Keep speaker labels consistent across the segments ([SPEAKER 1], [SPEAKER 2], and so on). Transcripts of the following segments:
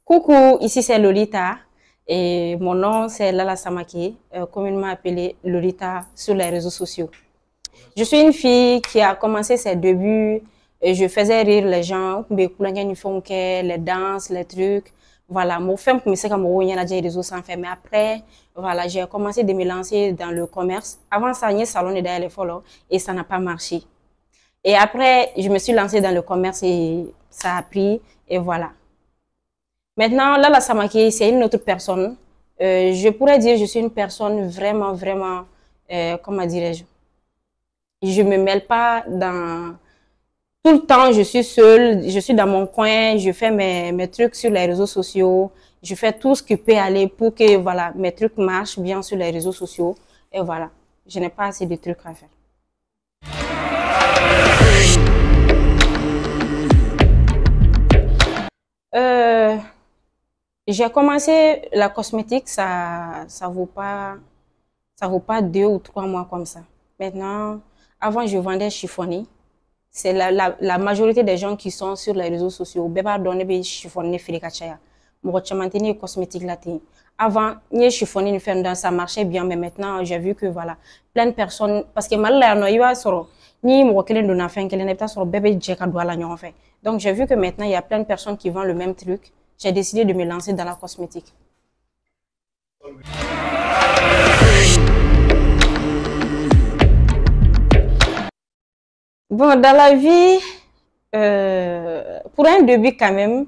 [SPEAKER 1] Coucou, ici c'est Lolita et mon nom c'est Lala Samake, communément appelée Lolita sur les réseaux sociaux. Je suis une fille qui a commencé ses débuts et je faisais rire les gens, les danses, les trucs. Voilà, mon femme pour me dire que mon réseaux sans faire, mais après, voilà, j'ai commencé de me lancer dans le commerce. Avant ça, il y a un salon de derrière les follow et ça n'a pas marché. Et après, je me suis lancée dans le commerce et ça a pris et voilà. Maintenant, Lala Samake, c'est une autre personne. Je pourrais dire que je suis une personne vraiment, comment dirais-je, je me mêle pas dans... Tout le temps, je suis seule, je suis dans mon coin, je fais mes trucs sur les réseaux sociaux, je fais tout ce qui peut aller pour que voilà, mes trucs marchent bien sur les réseaux sociaux. Et voilà, je n'ai pas assez de trucs à faire. J'ai commencé la cosmétique, ça vaut pas 2 ou 3 mois comme ça. Maintenant, avant je vendais chiffonné. C'est la majorité des gens qui sont sur les réseaux sociaux. Beba donne be chiffonné firikachaya. Mo chamanteni cosmétique là. Avant, ni chiffonné ni faire ça marchait bien, mais maintenant j'ai vu que voilà, plein de personnes parce que mal là no iba soro ni mo kelen dona fin kelen eta soro bébé jeka doit la fait. Donc j'ai vu que maintenant il y a plein de personnes qui vendent le même truc. J'ai décidé de me lancer dans la cosmétique. Bon, dans la vie, pour un début quand même,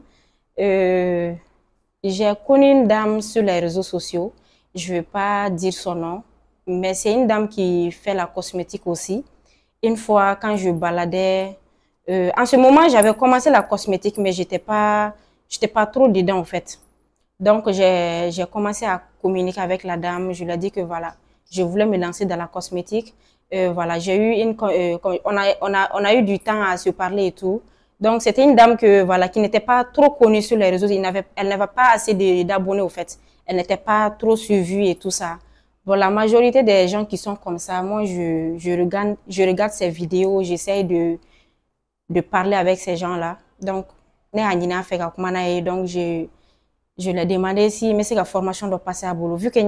[SPEAKER 1] j'ai connu une dame sur les réseaux sociaux. Je ne vais pas dire son nom, mais c'est une dame qui fait la cosmétique aussi. Une fois, quand je baladais, en ce moment, j'avais commencé la cosmétique, mais j'étais pas trop dedans en fait. Donc, j'ai commencé à communiquer avec la dame. Je lui ai dit que voilà, je voulais me lancer dans la cosmétique. Voilà, j'ai eu on a eu du temps à se parler et tout. Donc, c'était une dame que voilà, qui n'était pas trop connue sur les réseaux. Elle n'avait pas assez d'abonnés au fait. Elle n'était pas trop suivie et tout ça. Bon, la majorité des gens qui sont comme ça, moi, je regarde ces vidéos, j'essaye de parler avec ces gens-là. Donc, je lui ai demandé si mais la formation doit passer à boulot. Vu que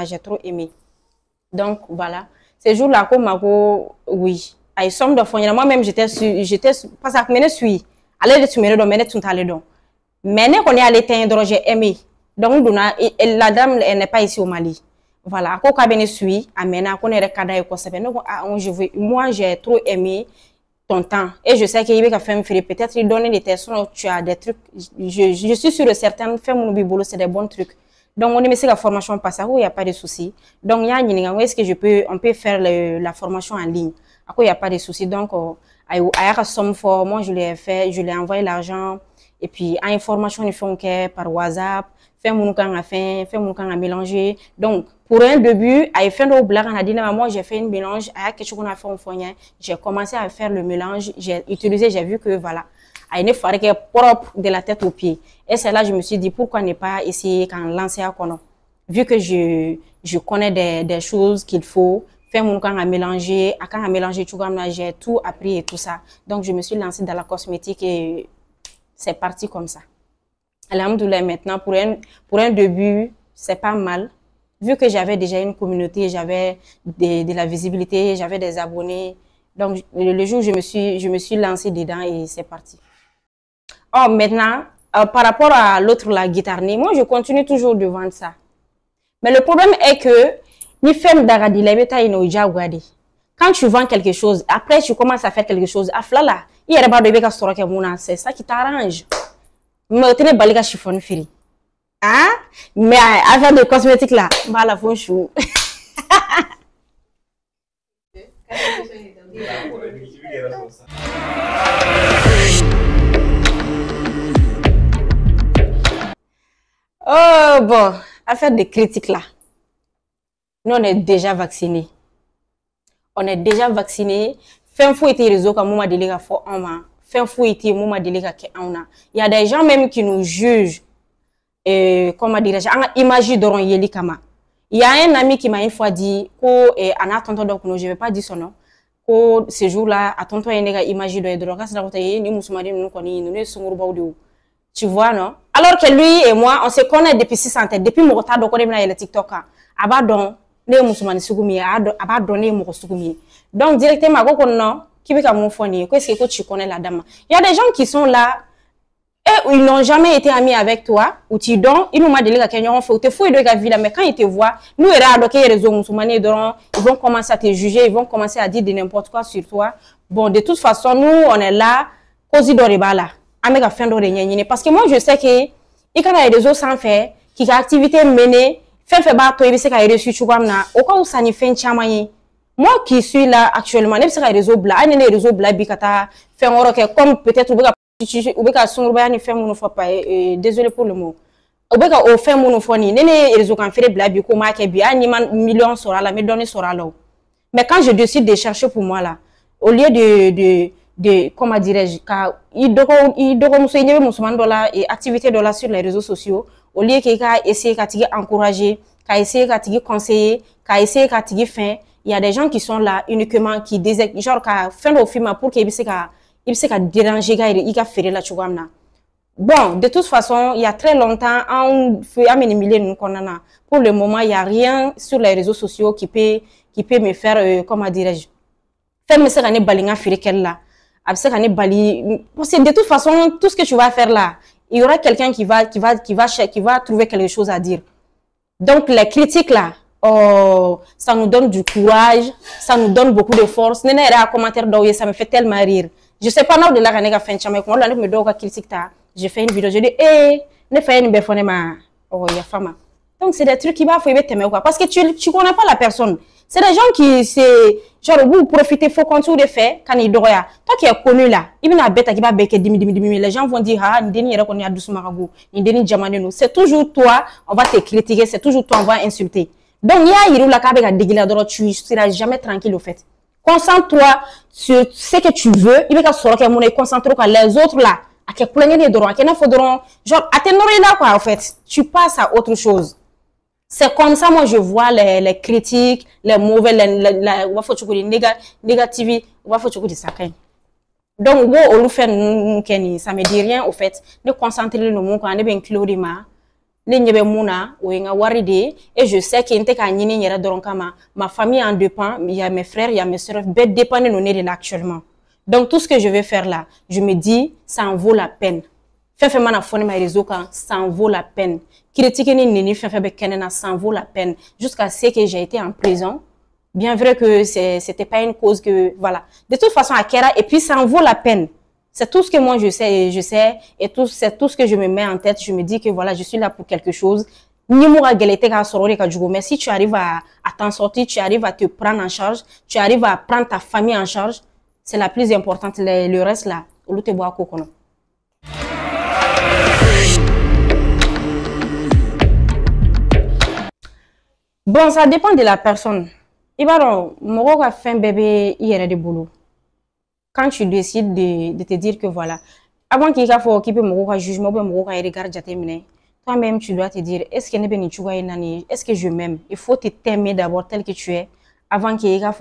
[SPEAKER 1] j'ai trop aimé. Donc, voilà. Ces jours-là, oui. Moi-même, j'étais, parce que je suis allée de tuer dans mes tout allé donc. Mais quand on est allé teindre, j'ai aimé. Donc, la dame, elle n'est pas ici au Mali. Voilà. Moi, j'ai trop aimé ton temps. Et je sais qu'il y a peut-être donner des tests, tu as des trucs. Je suis sûre que certains faire mon bibolo, c'est des bons trucs. Donc, on est la formation passe à où il n'y a pas de souci. Donc, il y a une est-ce que on peut faire la formation en ligne. À quoi il n'y a pas de souci. Donc, à la somme fort, moi, je l'ai fait, je l'ai envoyé l'argent. Et puis, à une formation, ils font par WhatsApp, faire mon camp à faire mon camp à mélanger. Donc, pour un début, à faire le blague, on a dit, moi, j'ai fait une mélange, à quelque chose qu'on a fait au fond, j'ai commencé à faire le mélange, j'ai vu que voilà. À une fois qui est propre de la tête aux pieds. Et c'est là je me suis dit pourquoi ne pas essayer quand lancer à Kono. Vu que je connais des choses qu'il faut faire mon camp à mélanger, j'ai tout appris et tout ça. Donc je me suis lancée dans la cosmétique et c'est parti comme ça. Alhamdoulilah, maintenant pour un début, c'est pas mal. Vu que j'avais déjà une communauté, j'avais de la visibilité, j'avais des abonnés. Donc le jour où je me suis lancée dedans et c'est parti. Oh, maintenant, par rapport à l'autre, la guitare, moi, je continue toujours de vendre ça. Mais le problème est que, quand tu vends quelque chose, après tu commences à faire quelque chose, c'est ça qui t'arrange. Hein? Mais affaire de cosmétique là, la faux chou. Oh bon, affaire de critiques là. Nous on est déjà vaccinés. On est déjà vaccinés. Fin fou était réseau comme moi délégué fort en main. Fin fou était moi délégué en a. Il y a des gens même qui nous jugent. Comment dirais-je, imagine d'oron yeli kama. Il y a un ami qui m'a une fois dit que ana tonton donc je vais pas dire son nom. Que ce jour-là, à tonton yenega imagine de droga ça ni musumadi nous koni nous ne sunguru bawdu. Tu vois, non? Alors que lui et moi, on se connaît depuis 600 ans. Depuis mon retard, donc on est venu le TikTok. Abadon, les musulmans soukoumi, abadonné mon soukoumi. Donc, directement, non, qui veut qu'à mon fourni, qu'est-ce que tu connais la dame? Il y a des gens qui sont là, et ils n'ont jamais été amis avec toi, ou tu donnes, ils nous m'ont dit que quelqu'un fait, ou te fouille de la vie là, mais quand ils te voient, nous, les réseaux musulmans, ils vont commencer à te juger, ils vont commencer à dire de n'importe quoi sur toi. Bon, de toute façon, nous, on est là, cosy d'oribala. Parce que moi, je sais que il y a des réseaux sans faire, qui a activité menée, fait bateau, il y a reçu chouamna, au cas où ça n'y fait chamaye. Moi qui suis là actuellement, il y a des réseaux blancs, il y a des réseaux blancs, bikata, fait un comme peut-être, désolé pour le mot. Au fait, mon phone, les réseaux qui fait blancs, bikoma, qui bien, ni millions sur la, mais donner sur la. Mais quand je décide de chercher pour moi là, au lieu de comment dirais-je, car il et activité sur les réseaux sociaux, au lieu qu'il a essayé d'encourager, qu'il a essayé de conseiller, qu'il a essayé de faire, il y a des gens qui sont là uniquement qui disent genre qu'à fin au film pour qu'il puisse déranger, il a fait la chouamna. Bon, de toute façon, il y a très longtemps, pour le moment, il n'y a rien sur les réseaux sociaux qui peut me faire, comment dirais-je, faire me faire un balinga firikel là. Parce que de toute façon, tout ce que tu vas faire là, il y aura quelqu'un qui va trouver quelque chose à dire. Donc, les critiques là, oh, ça nous donne du courage, ça nous donne beaucoup de force. Ça me fait tellement rire. Je sais pas, de la gana fait j'ai fait une vidéo, je dis, ne fais une béfonne ma, oh, il y a femme. Donc, c'est des trucs qui vont faire t'aimer quoi. Parce que tu connais pas la personne. C'est des gens qui, c'est, genre, vous profitez, faut continuer de faire, quand ils dorment. Toi qui es connu là, il y a une bête qui va béquer les gens vont dire, ah, c'est toujours toi, on va te critiquer, c'est toujours toi, on va insulter. Donc, il y a la cabane à déguiler, tu seras jamais tranquille au fait. Concentre-toi sur ce que tu veux, il va se concentre-toi les autres là. À quel point il y a des droits, genre, à tes là, quoi, en fait. Tu passes à autre chose. C'est comme ça, moi, je vois les critiques, les mauvais, les négativités, donc, ça me dit rien, au fait. Ne concentrer le mot, quand on est bien chlorima, et je sais qu'il y a ma famille en dépend, il y a mes frères, il y a mes soeurs, dépendent de nos actuellement. Donc, tout ce que je vais faire là, je me dis, ça en vaut la peine. Ça en vaut la peine. Critiquer ça en vaut la peine. Jusqu'à ce que j'ai été en prison. Bien vrai que c'était pas une cause que, voilà. De toute façon, à Kera, et puis ça en vaut la peine. C'est tout ce que moi je sais, et c'est tout ce que je me mets en tête. Je me dis que voilà, je suis là pour quelque chose. Mais si tu arrives à t'en sortir, tu arrives à te prendre en charge, tu arrives à prendre ta famille en charge, c'est la plus importante. Le reste là, au lieu de boire coco. Bon, ça dépend de la personne. Il va donc, moi, fait un bébé, il y a des boulots. Quand tu décides de te dire que voilà, avant qu'il y ait un jugement, toi-même, tu dois te dire, est-ce que je m'aime? Il faut te t'aimer d'abord tel que tu es, avant qu'il y ait un.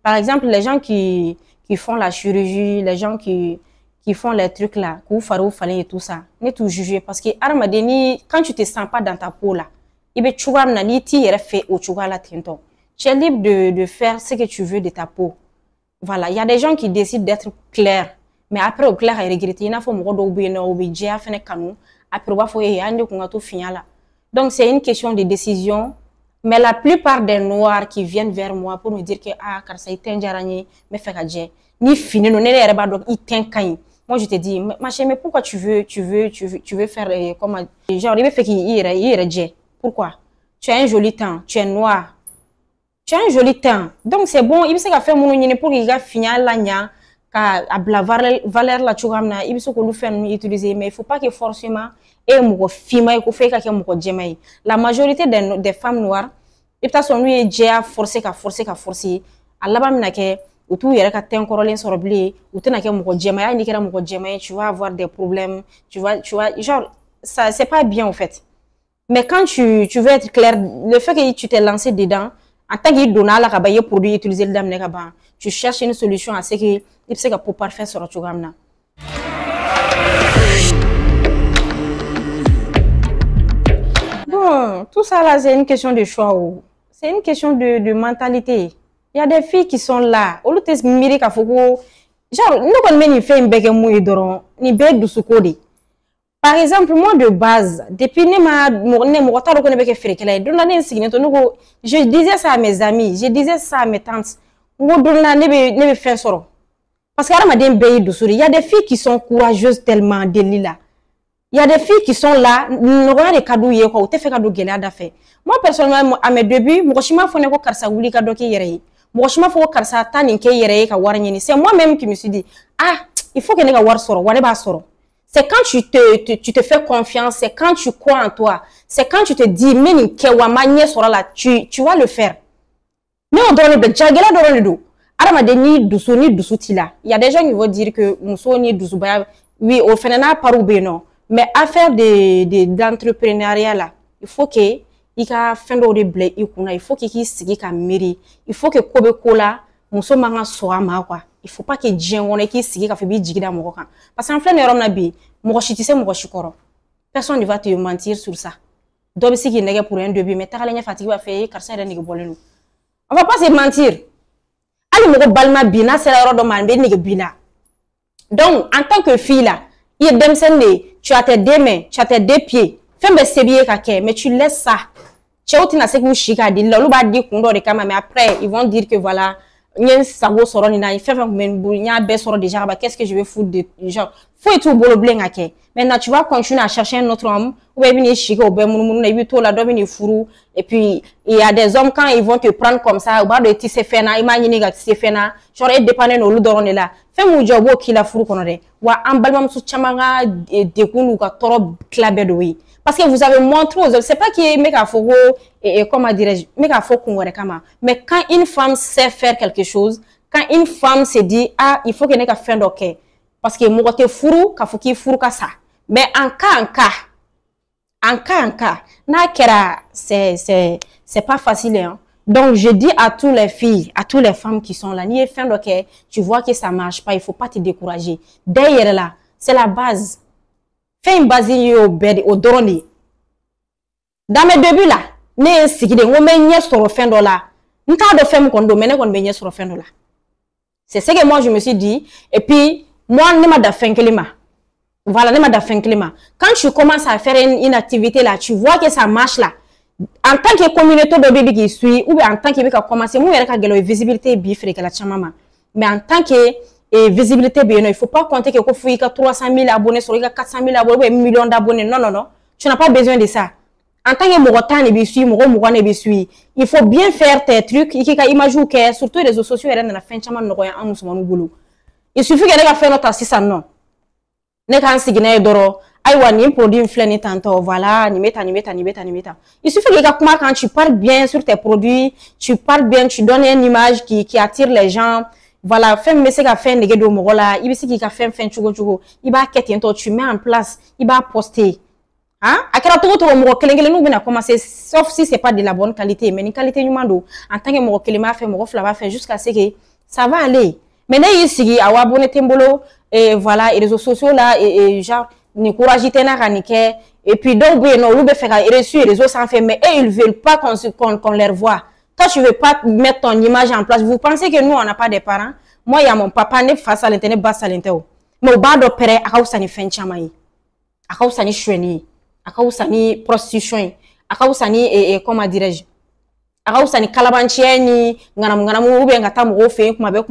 [SPEAKER 1] Par exemple, les gens qui font la chirurgie, les gens qui font les trucs là, et tout ça, ne te juger parce que quand tu te sens pas dans ta peau là, tu es libre de faire ce que tu veux de ta peau. Voilà, il y a des gens qui décident d'être clairs, mais après au clair ils regrettent. Il faut donc c'est une question de décision. Mais la plupart des noirs qui viennent vers moi pour me dire que ah car ça est me fait gadget ni fini non moi je te dis ma chérie mais pourquoi tu veux faire comment genre il me fait qu'il pourquoi tu as un joli teint, tu es noir, tu as un joli teint, donc c'est bon il me fait faire mon pour qu'il a fini la nya ka la valeur la chugamna il me fait qu'on fait utiliser mais il faut pas que forcément et mon fima ko fait ka mon la majorité des femmes noires et peut-être son lui est forcé à la bas ke ou tout yere ka ten korolen sorobli ou te na ke mon djema ni kera mon djema tu vas avoir des problèmes tu vois genre ça c'est pas bien en fait. Mais quand tu veux être clair, le fait que tu t'es lancé dedans, en tant que donna la kabaye produit utiliser le dame nekaba, tu cherches une solution à ce que il sait que pour parfait sur le programme. Non, tout ça là, c'est une question de choix. C'est une question de mentalité. Il y a des filles qui sont là. Au lieu de se mirer qu'à Foucault, genre, nous connaissons fait une béque mouille d'oron, ni béque de soukode. Par exemple, moi de base, depuis que je disais ça à mes amis, je disais ça à mes tantes. Parce qu'il y a des filles qui sont courageuses tellement, il y a des filles qui sont là, nous avons des cadeaux, moi personnellement, à mes débuts, c'est moi-même qui me suis dit, ah, il faut que nous ayons. C'est quand tu te fais confiance, c'est quand tu crois en toi, c'est quand tu te dis, mais tu vas le faire. Mais on donne le jagela dans le dos. Il y a des gens qui vont dire que oui, au final, pas ou non. Mais affaire d'entrepreneuriat là, il faut que il faut qu'il s'y mairie, il faut que Kobe Kola, muso manga soa ma quoi. Il faut pas que Dieu on qui s'y ka fait jigida mo kan. Parce qu'en plein rom na bi, mo chitise mo chikoro. Personne ne va te mentir sur ça. Donc si qui nèg pour un début, mais ta la fatigue va faire car ça est nèg bolenu. On va pas se mentir. Ali mo balma bina c'est la ro do man be nèg bina. Donc en tant que fille là, il y a dem senné, tu as tes deux mains, tu as tes deux pieds. Fais-moi sébier kake, mais tu laisses ça. Mais après, ils vont dire que voilà, qu'est-ce que je vais foutre de genre. Faut être beau le maintenant, tu vas continuer à chercher un autre homme. Et puis, il y a des hommes, quand ils vont te prendre comme ça, genre, être dépendant de l'eau là. Fais-moi job qui la fourre qu'on a. Wa ambalma sous chamanga de kunu ka toro clabé de oui. Parce que vous avez montré aux hommes, c'est pas qui est mec à fogo et comment dirais-je, mec à fogo mais quand une femme sait faire quelque chose, quand une femme se dit ah il faut qu'elle ait fait ok, parce que moi te fourou ka faut qu'il fourou ka ça. Mais en cas, na kera c'est pas facile hein. Donc je dis à toutes les filles, à toutes les femmes qui sont là, ni fin ok, tu vois que ça marche pas, il faut pas te décourager. Derrière là, c'est la base. Fais une base au drone. Dans mes débuts là, ne sigide on me sur le fin de là. N'ta de femme qu'on domine qu'on me sur le fin de là. C'est ce que moi je me suis dit. Et puis moi ne m'a d'afin climat. Voilà, ne m'a d'afin climat. Quand tu commences à faire une activité là, tu vois que ça marche là. En tant que communauté de bébé qui suit ou en tant que bébé qui a commencé, moi il y a visibilité bifré que la chamama. Mais en tant que visibilité bien, il faut pas compter que il y a 300 000 abonnés, sur 400 000 abonnés, 1 million d'abonnés. Non, non, non. Tu n'as pas besoin de ça. En tant que Morotan et Bissui, il faut bien faire tes trucs. Il faut imaginer que surtout les réseaux sociaux, il y a la fin de il suffit que les faire notre assistant non. Ne kan signer doro. Aïwa ni produit inflé tantôt voilà, ni meta. Il suffit que quand tu parles bien sur tes produits, tu parles bien, tu donnes une image qui attire les gens. Voilà, fais mais c'est qu'a fait négé do mogola, il qui qu'a fait chugo, il va quêter tu mets en place, il va poster. Hein? Akira to mo kelengele nous bina commencer sauf si c'est pas de la bonne qualité, mais une qualité humaine en tant que mo kelema fait mo flava fait jusqu'à ce que ça va aller. Mais là ici awa abonné tembolo et voilà, les réseaux sociaux là et genre ni courage tena kanike et puis donc oui non loube faire reçu les réseaux sans fait mais ils veulent pas qu'on les voit. Toi, tu veux pas mettre ton image en place. Vous pensez que nous, on n'a pas de parents? Moi, il y a mon papa, ne face à l'internet, bas à l'internet. Mais au bas d'opérer, à cause de fin chamaï. À cause de choueni. À cause de prostitution. À cause de, comment dirais-je? À cause de calabanchieni, nganamu, ou bien ngatamu, fait, kumabe,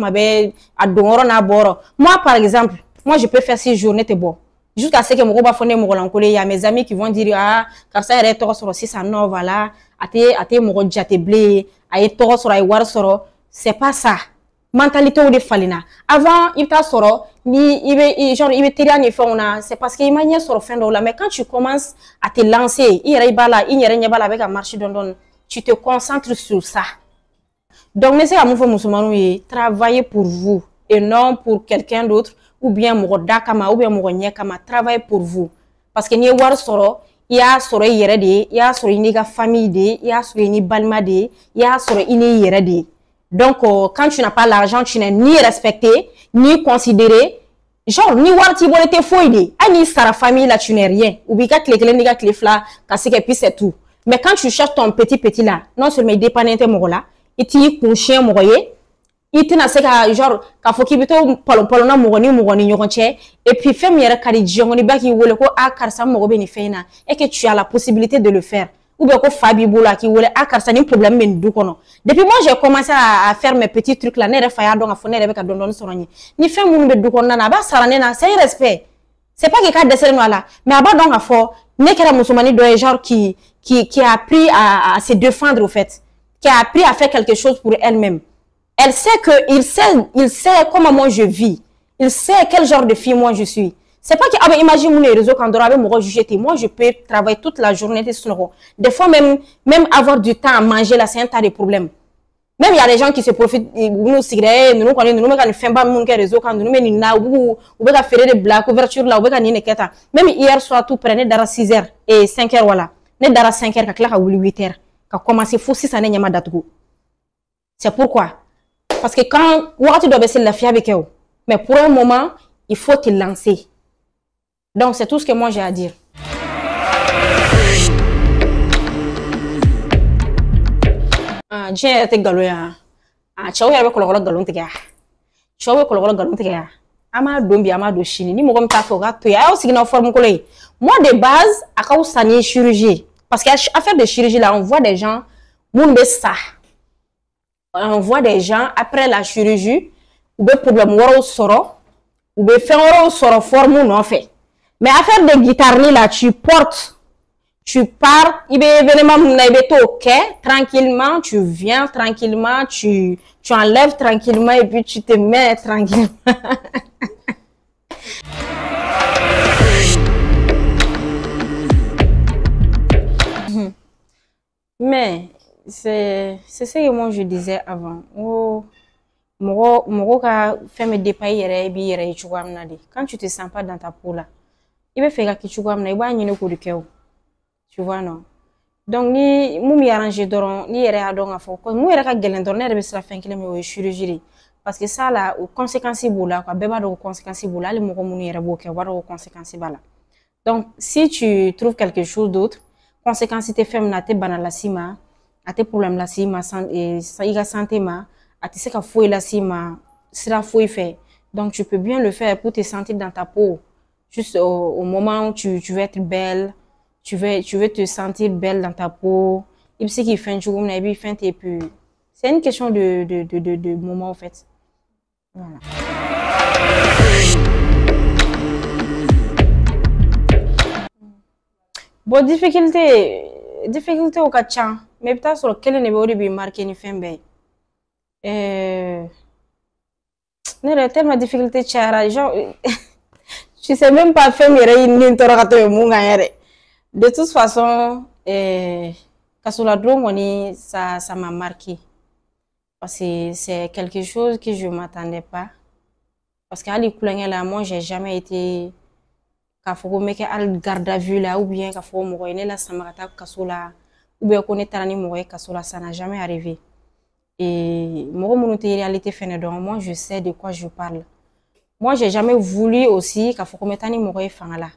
[SPEAKER 1] à dongoro na boro. Moi, par exemple, moi, je peux faire 6 journées, t'es bon. Jusqu'à ce que mon gars fonde mon il y a mes amis qui vont dire ah car ça est tort sur 600 non voilà até mon gars te blé ay tort sur ay war soro c'est pas ça mentalité ou de falina avant il t'a soro ni il genre il veut ni fauna c'est parce que il m'a sur fin de là mais quand tu commences à te lancer il y a avec un marché don tu te concentres sur ça donc mais c'est à mon musulman travailler pour vous et non pour quelqu'un d'autre ou bien mogoda kama ou bien mogonya kama travaille pour vous parce que ni war soro ya soro yere de ya soro ni ga famille de ya soro ni balma de ya soro ini yere de donc quand tu n'as pas l'argent tu n'es ni respecté ni considéré genre ni war ti bonete foide ani sara famille là tu n'es rien ou bi ka clé ni ga clé fla kasi que puis c'est tout Mais quand tu cherches ton petit là, non seulement il dépend de mon là, il t'y couche mon royer, il t'en sait qu'à genre, qu'à faut qu'il plutôt palona moroni, et puis fait mieux qu'à dire, on est bien qui voulait quoi, à car ça m'a bénéficié, et que tu as la possibilité de le faire. Ou bien que Fabi Boula qui voulait, à car ça n'est pas problème, mais du coup, depuis moi, j'ai commencé à faire mes petits trucs là, n'est pas donc à fonder avec un don son ni fait mon du coup, n'a pas ça, c'est respect. C'est pas que de noir là, mais à bas donc à fort, n'est qu'à la musulmane de genre qui a appris à se défendre au fait, qui a appris à faire quelque chose pour elle-même. Elle sait il sait comment moi je vis. Il sait quel genre de fille moi je suis. C'est pas que, ah ben, imagine mon réseau quand on avait mon juger, moi je peux travailler toute la journée, des fois même avoir du temps à manger là, c'est un tas de problèmes. Même il y a des gens qui se profitent, nous cigarettes, nous connaissons, nous quand fait pas mon réseau, quand nous menons là, ou bien faire des blagues, couverture là, ou bien ni neketa. Même hier soir, tout prenait d'ara 6h et 5h, voilà. Net d'ara 5h, quand là, 8h. Quand commencer, faut 6 années, yama datugo. C'est pourquoi. Parce que quand, tu dois baisser la fille avec eux. Mais pour un moment, il faut te lancer. Donc, c'est tout ce que moi j'ai à dire. J'ai été galoya. Chawe yabe kolokolo galon tiga. Chawe kolokolo galon tiga. Ama dombi ama do chini ni mogom ta foga to ya aussi na forme kolé. Moi de base, à cause de chirurgie. Parce qu'à faire de chirurgie là, on voit des gens moun ça. On voit des gens après la chirurgie ou be problème woro soro ou be fait woro soro forme non fait. Mais à faire de guitare là, tu portes. Tu pars, il ok, tranquillement, tu viens tranquillement, tu enlèves tranquillement et puis tu te mets tranquillement. Mais c'est ce que moi je disais avant. Oh, quand tu te sens pas dans ta peau là, il va faire que tu vas tu vois non. Donc ni mumi arranger doron ni yere a don afo ko mu yere ka gelen doron ne be sira fen kile me chirurgie parce que ça là aux conséquences boula quoi beba do conséquences boula le moko munu yere boke waro conséquences bala. Donc si tu trouves quelque chose d'autre conséquences te femme na te banala sima a te problème la sima et ça iga santé ma a te se ka foi la sima sera foi fait. Donc tu peux bien le faire pour te sentir dans ta peau juste au moment où tu veux être belle. Tu veux te sentir belle dans ta peau. Il sait qu'il fait un jour, il fait un peu. C'est une question de moment en fait. Voilà. Bon, difficulté au catchant. Mais peut-être sur quel niveau il est marqué ni fin ben. N'est tellement difficulté chara genre. Je sais même pas faire mes ni interrogato munga. De toute façon, ça m'a marqué. Parce que c'est quelque chose que je ne m'attendais pas. Parce qu'à l'école, moi, j'ai jamais été garde à vue là, ou bien ça n'a jamais arrivé. Et moi, je sais de quoi je parle. Moi, j'ai jamais voulu aussi là.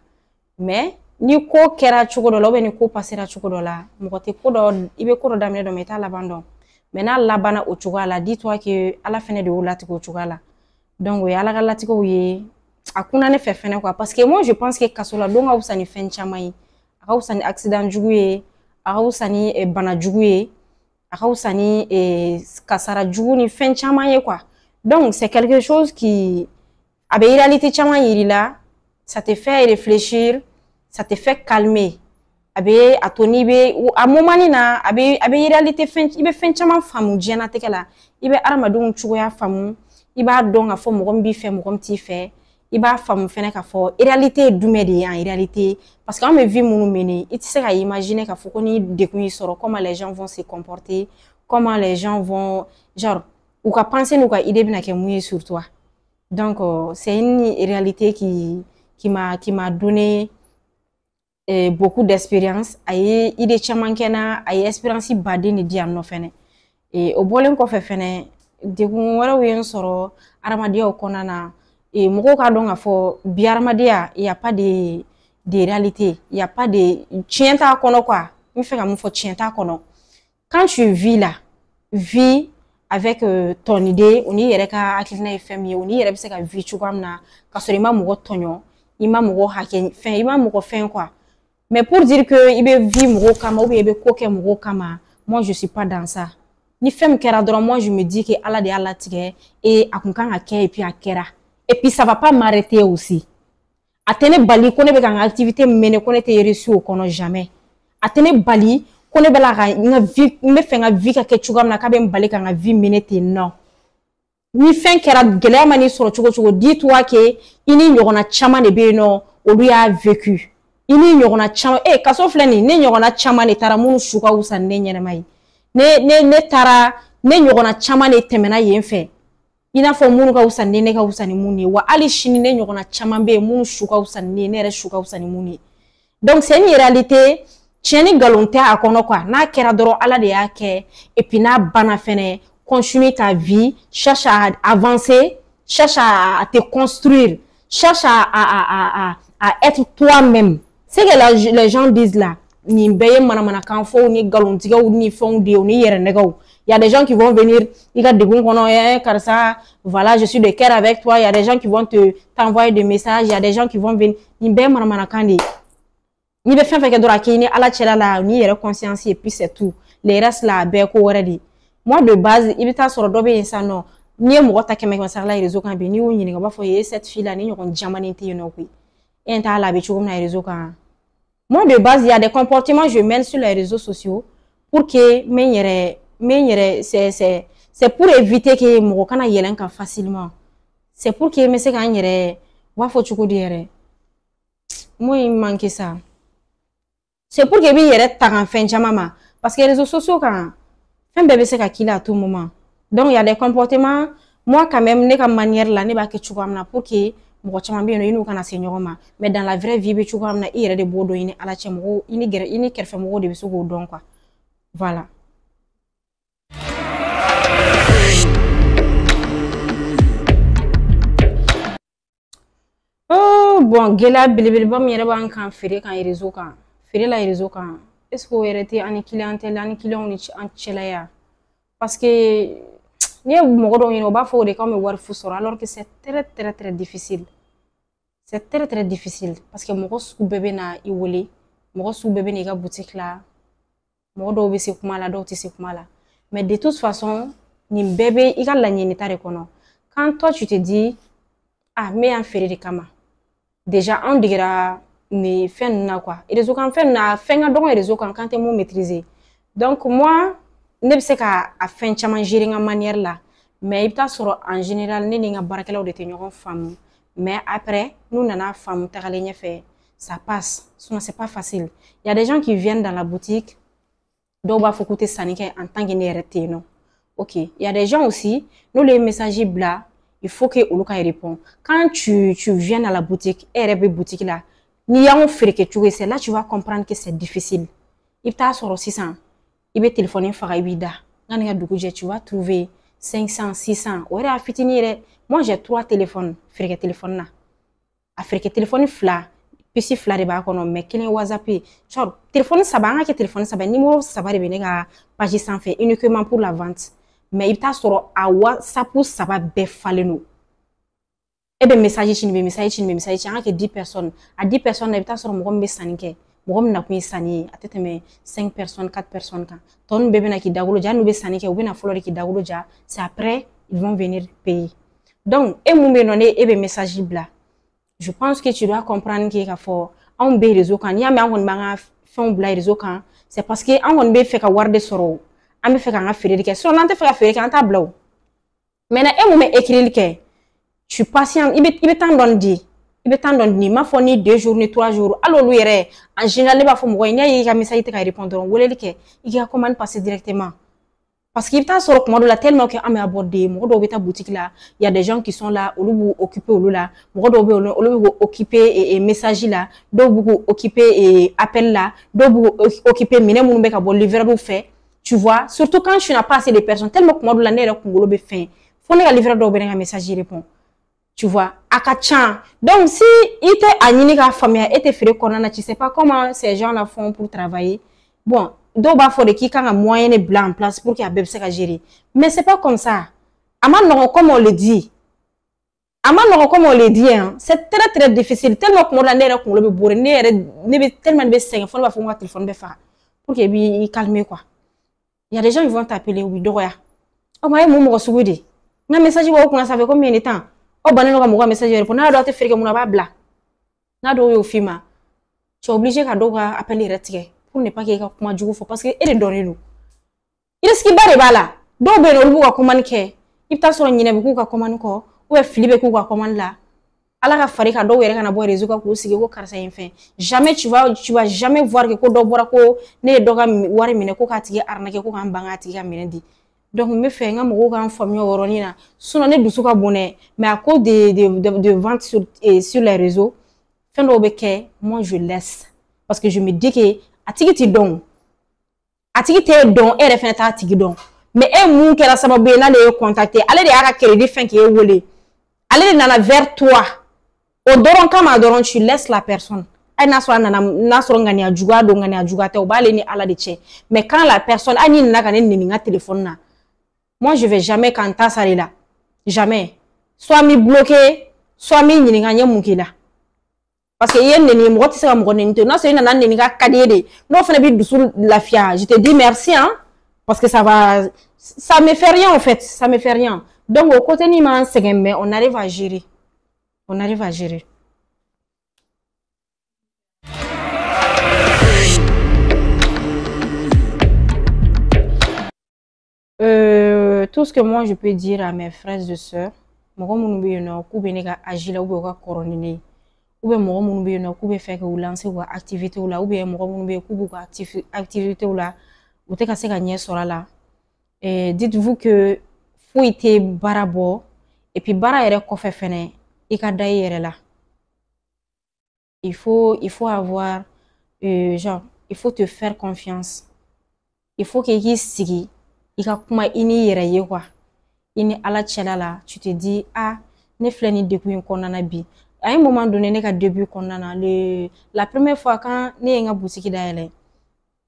[SPEAKER 1] Mais ni ko kera chuko do lobe ni ko pasera chuko do la mokote ko do ibe ko do damne do meta labando maintenant labana o chuko la dis-toi que à la fin de o latiko chuko la donc oui ala latiko oui akuna ne fait fene quoi parce que moi je pense que kasola donga usani fen chamai aka usani accident juguye aka usani bana juguye aka usani kasara jugu ni fen chamai quoi donc c'est quelque chose qui abe réalité chamai là ça te fait réfléchir. Ça te fait calmer. Abe atoni be ou a moment na abe réalité fin ibe fin chama famu diana tekela ibe aramadun chuya famu iba don a fo mogom bi fait mogom ti fait iba famu fene ka fo réalité dume de en réalité parce qu'on me vit mon mené il se ka imaginer ka fo ko ni dekuni soro comment les gens vont se comporter comment les gens vont genre ou ka penser nous ka idée bina ke mouiller sur toi donc c'est une réalité qui m'a donné beaucoup d'expérience aye ide chaman kena aye expérience badé ni diam no fene et au bolen ko fe fene de gun wara wen soro aramadia o konana et moko ka don afo bi aramadia il y a pas de réalité il y a pas de chienta kono quoi me fait comme faut tienta kono. Quand tu vis là, vis avec ton idée, on y ka akilina fami, on y se ka vie chugamna, ka so ima mugo tonyo, ima mugo haken, fin ima mugo fin quoi. Mais pour dire que il be vie mugo kama ou il be koke mugo kama, moi je suis pas dans ça. Ni femme kera droit, moi je me dis que Allah de Allah tige et akunkan ake et puis akera. Et puis ça va pas m'arrêter aussi. Atene bali kone be kan activité mene kone te reçu au kono jamais. Atene bali kone be la nga vie me fe nga vie ka ke chugam na ka be mbali ka nga vie mene te non. Ni fen kera gele mani soro chugo chugo dis-toi que ini nyogona chama ne be no olu ya vécu. Ini nyogona chama kaso fleni ne nyogona chama ne tara munu shuka usa ne nyene mai. Ne tara ne nyogona chama ne temena yenfe. Ina fo munu ka usa ne ka usa ni muni wa ali shini ne nyogona chama be munu shuka usa ne re shuka usa ni muni. Donc c'est une réalité tieni galonte a kono quoi na kera doro ala de yake et puis na bana fene continue ta vie, cherche à avancer, cherche à te construire, cherche à être toi-même. C'est que les gens disent là, ni beye mana kanfo ni galontiga ou ni fondé ou ni yerenegao. Il y a des gens qui vont venir, ils vont dire car ça, voilà, je suis de cœur avec toi. Il y a des gens qui vont t'envoyer des messages, il y a des gens qui vont venir, ni beye mana kandi. Ni be fait que doraki ni ala chela la ni yere conscience et puis c'est tout. Les restes là be ko already. Moi de base, il est sur dobe insano. Ni mo ta keme sa la réseau kan be ni woni ni ba fo cette fille là ni ñokon jamanité yo no wi. En ta la be chugum na réseau kan. Moi de base, il y a des comportements que je mène sur les réseaux sociaux pour que c'est pour éviter que mo kana yelen kan facilement. C'est pour que me se kan yere wa fo chuko dire. Moi il manque ça. C'est pour que bi yere ta kan fin jamama parce que les réseaux sociaux kan fin bébé se ka kila à tout moment. Donc il y a des comportements moi quand même ne ka manière là ne ba ke chuko amna pour que mo chama bi no inu kana se nyoma mais dans la vraie vie bi chuko amna ire de bodo ini ala chemo ini kerfe mo de biso go don quoi. Voilà. Oh bon gela bilbil bam yere ban kan fere kan réseau kan fere la réseau kan est-ce que était en clientèle en client ni en chelaya parce que ni mo do yino ba fo de comme war fusoro alors que c'est très difficile. C'est très difficile parce que mo su bébé na iwole mo su bébé ni ga boutique là mo do be se kuma la do ti se kuma la mais de toute façon ni bébé il a la ni ta rekono quand toi tu te dis ah mais en fere de kama déjà on dira mais fin na quoi et les autres fin na fin na donc les autres quand tu mo maîtriser donc moi ne sais ka a fin chama gérer en manière là mais il t'a sur en général ne nga barakelaw de te ñogon femme mais après nous nana femme tagalé fait ça passe sinon c'est pas facile. Il y a des gens qui viennent dans la boutique donc va faut coûter sanike en tant que n'érité non. OK, il y a des gens aussi nous les messagers bla il faut que oluka répond. Quand tu viens à la boutique, RB boutique là, ni ya on fait que tu c'est là tu vas comprendre que c'est difficile. Il t'a sur 600, il va téléphoner Farabida. Tu vas trouver 500, 600. Ouais, à fitinire. Moi j'ai 3 téléphones, frère téléphone là. Afrique téléphone fla, puis fla de ba kono mais quel WhatsApp. Genre téléphone ça va que téléphone ça va numéro ça va revenir à page sans fait uniquement pour la vente. Mais il t'a sur à WhatsApp ça va befaler nous. Et bien message que 10 personnes à 10 personnes il t'a sur mon message mon na ku sani atete me 5 personnes 4 personnes quand ton bébé na ki dagulo ja nous be sani ke ou bien fleur ki dagulo ja c'est après ils vont venir payer. Donc et mon noné et bien message bla. Je pense que tu dois comprendre que faut on be réseau quand ya me on banga fond bla réseau quand c'est parce que on be fait ka warde soro am fait ka faire que so lante fait ka faire quand ta bla. Maintenant et mon écrire que tu patient il be temps don dit il be temps don ni ma foni 2 jours ni 3 jours alors lui en général ba fo mo ni ya ka message te ka répondre woleli ke il a commande passer directement parce qu'il t'a sur comment là tellement que am abordé mo do beta boutique là il y a des gens qui sont là au lieu occuper au là mo do occuper et message là do beaucoup occuper et appel là do beaucoup occuper mine mo be ka bo livrer do fait tu vois surtout quand tu n'as pas assez de personnes tellement que mo do la ne ko be fin faut ne ka livrer do be un message répond. Tu vois, akachan. Donc, si il te anini ka famille et te fait connaître, tu sais pas comment ces gens-là font pour travailler. Bon, donc il faut qu'il y ait un moyen blanc en place pour qu'il y ait un bébé à gérer. Mais c'est pas comme ça. Aman, comme on le dit. Aman, comme on le dit, hein, c'est très difficile. Tellement que moi, tellement de il faut que mon téléphone pour qu'il calme quoi. Il y a des gens qui vont t'appeler, oui, Doroya. Oh, moi, mon souhait. Un message, ça fait combien de temps? Oh, ben, on a un message, répond, n'a pas de faire que mon ababla. N'a pas de film. Tu es obligé à appeler retirer pour ne pas qu'il y ait comment du coup parce que elle est donnée nous. Il est ce qui barre là. Donc ben on voit comment que il t'a sur une beaucoup comment quoi ou est Philippe quoi comment là. Alors qu'à faire que donc il y a un bon réseau quoi aussi que car ça fait. Jamais tu vas jamais voir que quoi donc voir quoi ne doga wari mine ko ka tigi arnaque ko kan banga tigi amendi. Donc me fait un mot en famille oronina. Sinon ne du souka bonnet mais à cause de ventes sur les réseaux. Moi je laisse parce que je me dis que atigi ti don atigi te don et refait ta atigi don mais un moun qui a sa babé na le contacter aller de aka crédit fin qui est volé aller nana vers toi au doron kama doron tu laisses la personne ay nasra nana nasro ngani ajuga do ngani ajuga te obale ni ala de che mais quand la personne ani na kanen ni nga téléphone na moi je vais jamais quand ça là jamais soit mi bloqué soit mi ni nga nyamukila. Parce que hier, moi, tu sais, non, c'est une année, non, la fia. Je te dis merci, hein, parce que ça me fait rien, en fait, ça me fait rien. Donc, au côté Niman, mais on arrive à gérer. On arrive à gérer. Tout ce que moi, je peux dire à mes frères et sœurs, moi, ou bien mɔgɔ minnu bɛ yen nɔ k'u bɛ fɛ k'u lancer u ka activité la ou bien mɔgɔ minnu bɛ yen k'u b'u ka activité la u tɛ ka se ka ɲɛ sɔrɔ a la dites-vous que foyi tɛ baara bɔ et puis baara yɛrɛ kɔfɛ fɛnɛ i ka da i yɛrɛ la il faut avoir genre il faut te faire confiance il faut que k'i sigi i ka kuma i n'i yɛrɛ ye quoi i ni Ala cɛla la tu te dis ah ne filɛ nin degun in kɔnɔna na bi. À un moment donné, ne ka début kɔnɔna na la première fois quand ne ye n ka boutique dayɛlɛ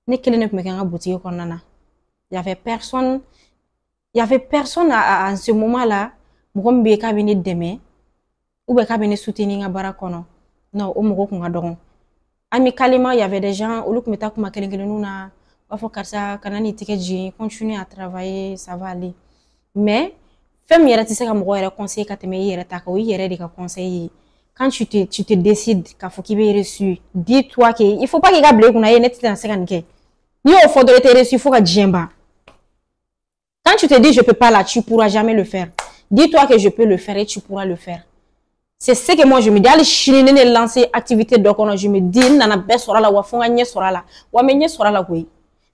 [SPEAKER 1] ne kelen ne tun bɛ kɛ n ka boutique kɔnɔna na il y avait personne à ce moment là mɔgɔ min bɛ yen k'a bɛ ne dɛmɛ ou bien k'a bɛ ne soutenir n ka baara kɔnɔ non o mɔgɔ kun ka dɔgɔ amicalement il y avait des gens olu tun bɛ taa kuma kelen-kelenninw na u b'a fɔ karisa kana n'i tigɛ jigin continue à travailler ça va aller mais fɛn min yɛrɛ tɛ se ka mɔgɔ yɛrɛ conseiller ka tɛmɛ i yɛrɛ ta kan o y'i yɛrɛ de ka conseil ye. Quand tu te décides qu'à faut qu'il ait reçu, dis-toi qu'il faut pas qu'il y ait blé qu'on a net dans 50K. Ni au fond de être reçu, il faut que djemba. Quand tu te dis je peux pas là, tu pourras jamais le faire. Dis-toi que je peux le faire et tu pourras le faire. C'est ce que moi je me dis. Allez chiner lancer activité donc je me dis nana best sora la wa fonga nye sora la. Wa menye sora la koy.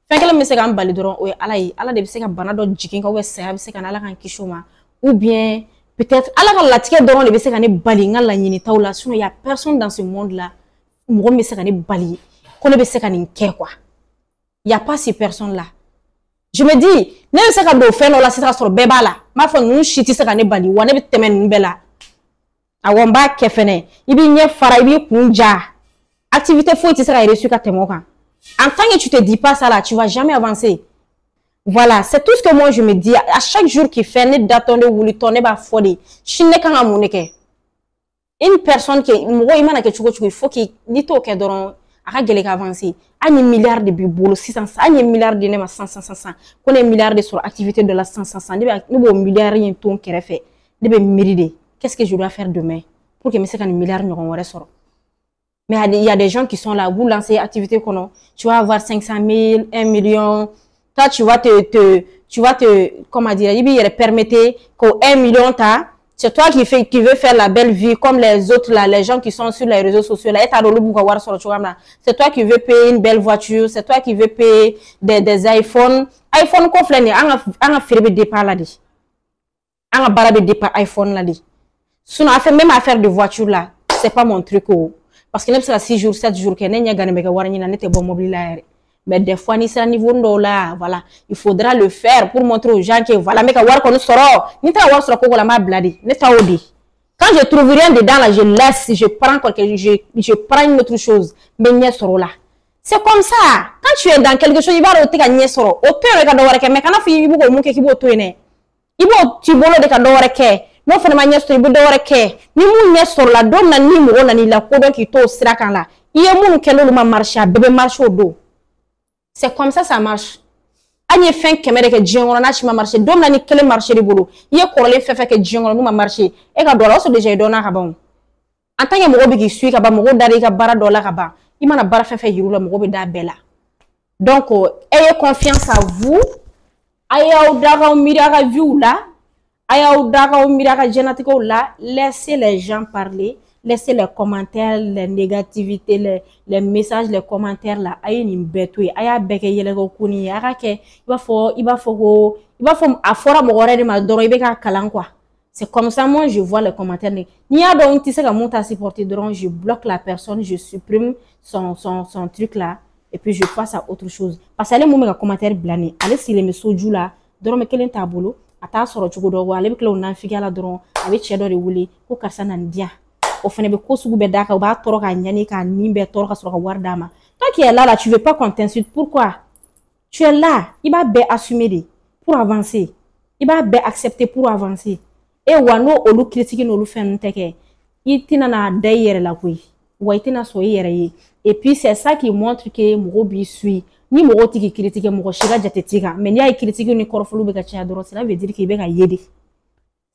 [SPEAKER 1] Fait que la me se kan bali doron o ala de se ka bana do jikin ka we se se kan ala kan kishoma ou bien peut-être, alors que la tique d'oron le baiser cané balinga la nyini taoula, sinon il y a personne dans ce monde-là où me baiser cané bali, qu'on ne baiser cané qu'est quoi. Il y a pas ces personnes-là. Je me dis, ne sais pas d'où faire là, c'est ça sur bébé là. Ma foi nous chiti se cané bali, ou ne peut temen bela. A wamba kefene, ibi nye fara ibi kunja. Activité faut tu seras reçu qu'à temoka. En tant que tu te dis pas ça là, tu vas jamais avancer. Voilà, c'est tout ce que moi je me dis. À chaque jour qu'il fait, ne d'attendre ou lui tourner bas folie. Chine quand à mon équerre. Une personne qui, moi, il faut qu'il n'y ait aucun d'oron, à gagner avancer. Un milliard de bibolos, 600, un milliard de nema 100, qu'on ait milliard de sur activité de la 100, nous avons milliard rien tout qui est fait. Nous avons mérité. Qu'est-ce que je dois faire demain pour que mes 50 milliards ne ressortent? Mais il y a des gens qui sont là, vous lancez activité qu'on tu vas avoir 500 000, 1 million. Toi, tu vas comment dire, il permettait qu'au 1 million, c'est toi qui veux faire la belle vie comme les autres là, les gens qui sont sur les réseaux sociaux là, c'est toi qui veux payer une belle voiture, c'est toi qui veux payer des iPhones. iPhone qu'on fait, on a fait des départs là dit. On a barré des départs iPhone là dit. Sinon, même affaire de voiture là, c'est pas mon truc. Parce que même si 6 jours, 7 jours, qu'il n'y a pas bon mobile là. Mais des fois, ni c'est à niveau là, voilà. Il faudra le faire pour montrer aux gens que voilà, mais qu'on nous sort. Ni ta voir sur la ma bladi, ni ta odi. Quand je trouve rien dedans là, je laisse, je prends quelque chose, je prends une autre chose. Mais n'y a là. C'est comme ça. Quand tu es dans quelque chose, il va rester gagner sur. Au pire, regarde, mais quand on fait, il faut que tu tournes. Il faut tu voles de cador non fait manière sur il faut ni mon n'y sur la donne ni mon ni la codo qui to sera quand là. Il y a mon quel le marche, bébé marche au dos. C'est comme ça marche. Agne fin kemere ke djengoro na chima marché dom na ni kele marché de bolo ye korole fefe ke djengoro no ma marché e ka dola so déjà dona ka bon en tant que mo bi ki sui ka ba mo dari ka bara dola ka ba imana bara fefe yirula mo bi da bela donc ayez confiance à vous ayaw daga miraga view là ayaw daga miraga génétique là laissez les gens parler. Laissez les commentaires, les négativités, les messages, les commentaires là. Aïe ni betoué, aïe beke yele ko kuni, arake, il va faut à fora mogore de ma doro ibeka kalan quoi. C'est comme ça moi je vois les commentaires. Ni a donc tu sais que monte à supporter dron, je bloque la personne, je supprime son truc là et puis je passe à autre chose. Parce que les moments commentaire blané, allez si les messages là, dron me kelen tabolo, ata soro chugo dogo, allez beke on figala dron, avec chedo de wuli, ko karsa nandia. Au fond, ko sugu be daka ou ba toro ka nyani ka nimbe toro ka soro ka wardama. Toi qui es là, tu veux pas qu'on t'insulte. Pourquoi? Tu es là, il va bien assumer pour avancer. Il va bien accepter pour avancer. Et wano olu critique no lu fen teke. Itina na dayere la kui. Wa itina so yere. Et puis c'est ça qui montre que mo bi suit. Ni mo tiki critique mo shira jatetika. Mais ni ay critique ni korfulu be ka tia doro, cela veut dire qu'il be ka yede.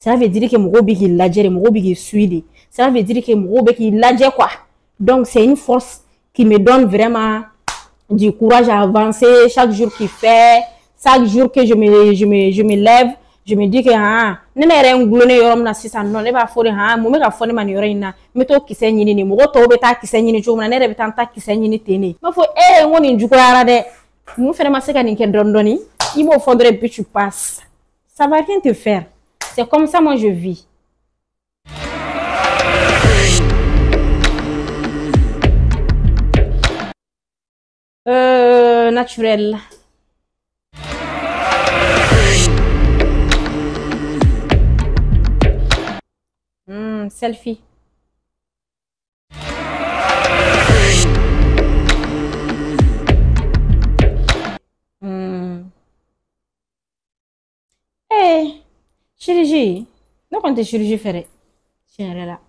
[SPEAKER 1] Cela veut dire que mo bi ki lajere, mo bi ki suit. Ça veut dire que mon qui l'a quoi. Donc c'est une force qui me donne vraiment du courage à avancer chaque jour qu'il fait, chaque jour que je me lève, je me dis que ah, ne rien glonné yorom na sisa non ne ba fori ha mo me ka fori man yoro ina me to kisenyi ni mo to be ta kisenyi ni chuma ne re ta kisenyi ni tene. Ma fo woni njukura de. Nous fait ma seka ni ke dondoni, il me faudrait puis tu passes. Ça va rien te faire. C'est comme ça moi je vis. Naturel. Selfie. Hey, chirurgie. Non, quand tu chirurgie fait. Tiens, là.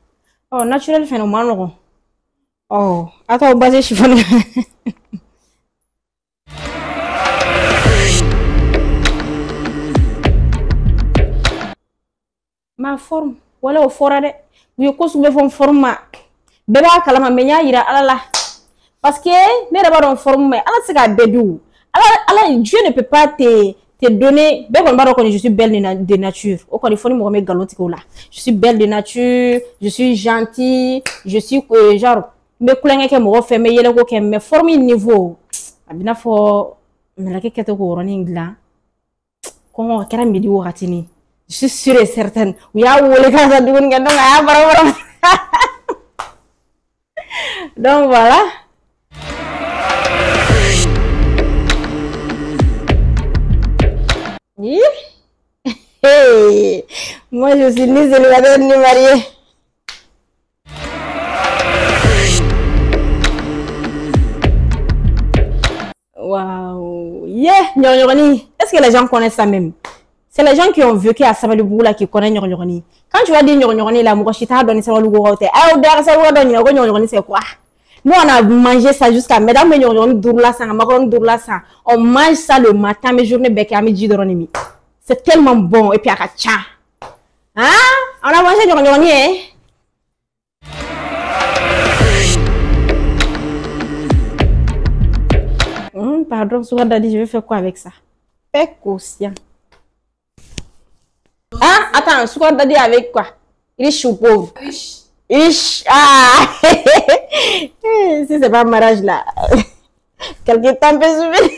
[SPEAKER 1] Oh, naturel fait normal. Oh, attends, basé chiffon. Ma forme wala o fora de yo ko sube fon forma beba kalama menya ira alala parce que ne reba don forme ala se ka bedu ala Dieu ne peut pas te donner be kon baro ko je suis belle de nature o ko foni mo me galoti ko la je suis belle de nature je suis gentille je suis genre me kulenge ke mo fe me yele ko ke me forme niveau abina fo me la ke keto ko roni ngla ko kera midi wo ratini. Je suis sûre et certaine. Oui, donc voilà. Hey, moi je suis ni célibataire ni mariée. Waouh, yeah, est-ce que les gens connaissent ça même? C'est les gens qui ont vécu à Sabalibou là qui connaissent Nyoroni. Quand tu vas dire Nyoroni là, moi je t'ai donné ça au côté. Ah, au derrière ça, Nyoroni c'est quoi? Nous on a mangé ça jusqu'à mesdames Nyoroni dourla ça, macaron dourla ça. On mange ça le matin, mes journées bec à midi de Ronimi. C'est tellement bon et puis à tcha. Hein? On a mangé Nyoroni hein? Pardon, souvent Daddy, je vais faire quoi avec ça? Fais conscient. Ah, attends, ce qu'on a dit avec quoi? Riche ou pauvre? Riche. Riche. Ah! Si c'est pas un mariage là. Quelqu'un temps peut souffrir.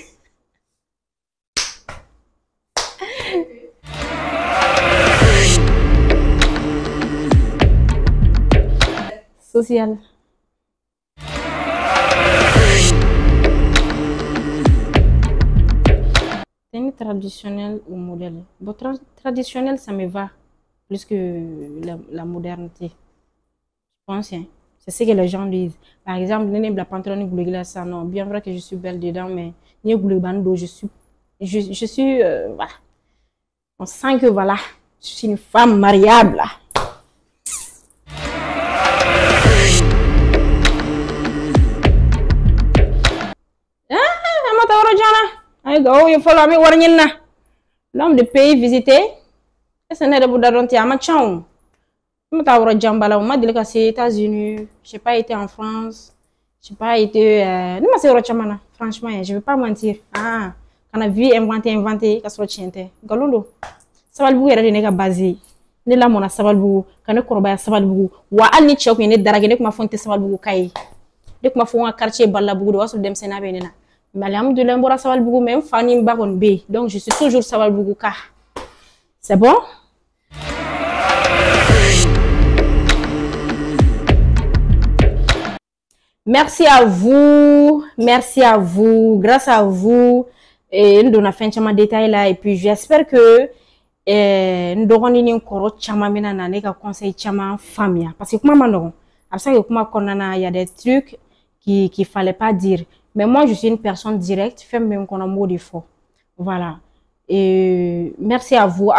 [SPEAKER 1] Social. Traditionnel ou modèle? Bon, traditionnel, ça me va plus que la modernité. Je pense, hein. C'est ce que les gens disent. Par exemple, Néné Bla Pantalon Goulégla, ça, non. Bien vrai que je suis belle dedans, mais Né Goulébando, je suis, voilà. On sent que, voilà, je suis une femme mariable. L'homme de pays visité, ce n'est pas de à Machon. Je suis aux États-Unis, je n'ai pas été en France, je n'ai pas été. Franchement, je ne vais pas mentir. Ah, quand on a vu inventé, qu'est-ce que tu as Galondo, ça va le bouger de nègres basé. Ne la mona sabalbu, quand on corba sabalbu, ou à ni chok ni daragene kuma fonte sabalbu kai. Dès que ma fond un quartier balabougou, de was dem sena benena. Mais alhamdoulilah, mbora sabalbu même fani mbakon B. Donc je suis toujours sabalbu ka. C'est bon? Merci à vous, grâce à vous, et nous donnons fin de détail là, et puis j'espère que nous devons nous koro chama mina na neka conseil chama famille, parce que comment non, après que comment il y a des trucs qu'il fallait pas dire, mais moi je suis une personne directe, fais même qu'on a mot de faux, voilà, et merci à vous,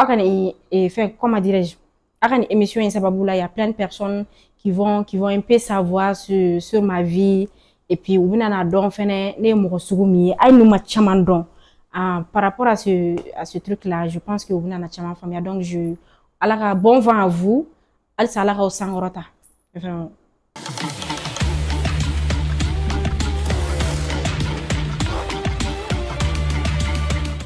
[SPEAKER 1] et fait comment dirais-je, à émission il y a plein de personnes qui vont un peu savoir sur ma vie et puis ou bien don fene ne mo sugumi ay nous ma chaman don par rapport à ce truc là je pense que vous na chaman famille donc je ala bon vent à vous al sala au sangorota vraiment